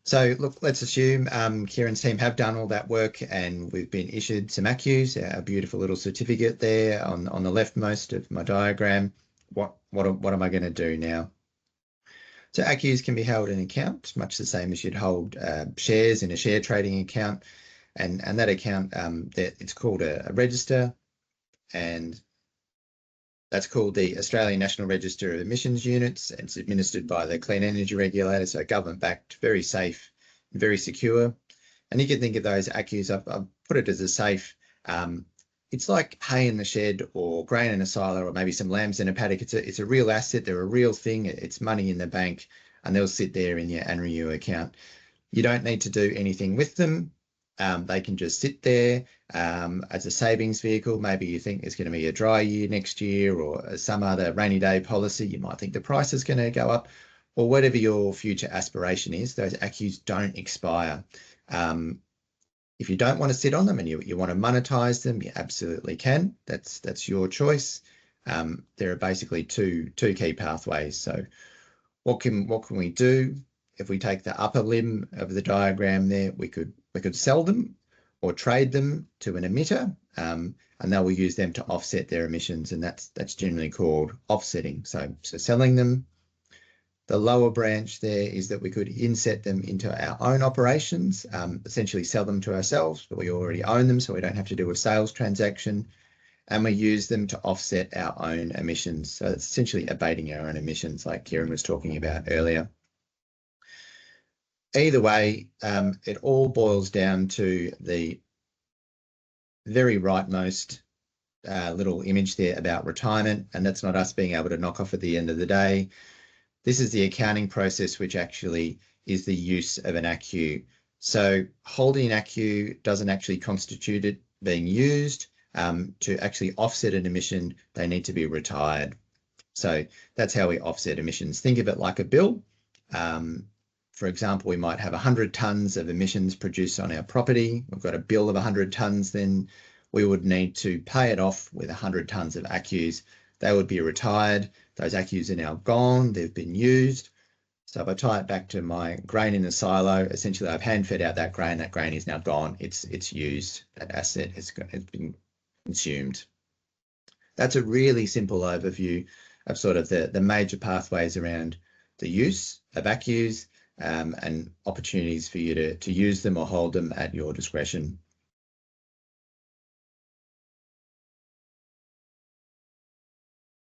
So look, let's assume Kieran's team have done all that work and we've been issued some ACCUs, a beautiful little certificate there on the leftmost of my diagram. What am I going to do now? So ACCUs can be held in an account, much the same as you'd hold shares in a share trading account. And that account, it's called a register, and that's called the Australian National Register of Emissions Units. It's administered by the Clean Energy Regulator, so government-backed, very safe, very secure. And you can think of those ACCUs, I've put it as a safe. It's like hay in the shed or grain in a silo or maybe some lambs in a paddock. It's a real asset. They're a real thing. It's money in the bank and they'll sit there in your ANREU account. You don't need to do anything with them. They can just sit there as a savings vehicle. Maybe you think there's going to be a dry year next year or some other rainy day policy. You might think the price is going to go up or whatever your future aspiration is. Those ACCUs don't expire. If you don't want to sit on them and you want to monetize them, you absolutely can. That's your choice. There are basically two key pathways. So what can we do? If we take the upper limb of the diagram there, we could sell them or trade them to an emitter, and they will use them to offset their emissions, and that's generally called offsetting. So selling them. The lower branch there is that we could inset them into our own operations, essentially sell them to ourselves, but we already own them, so we don't have to do a sales transaction, and we use them to offset our own emissions. So it's essentially abating our own emissions, like Kieran was talking about earlier. Either way, it all boils down to the very rightmost little image there about retirement, and that's not us being able to knock off at the end of the day. This is the accounting process, which actually is the use of an ACCU. So holding an ACCU doesn't actually constitute it being used. To actually offset an emission, they need to be retired. So that's how we offset emissions. Think of it like a bill. For example, we might have 100 tonnes of emissions produced on our property. We've got a bill of 100 tonnes, then we would need to pay it off with 100 tonnes of ACCUs. They would be retired. Those ACCUs are now gone. They've been used. So if I tie it back to my grain in the silo, essentially I've hand fed out that grain. That grain is now gone. It's used. That asset has been consumed. That's a really simple overview of sort of the major pathways around the use of ACCUs and opportunities for you to use them or hold them at your discretion.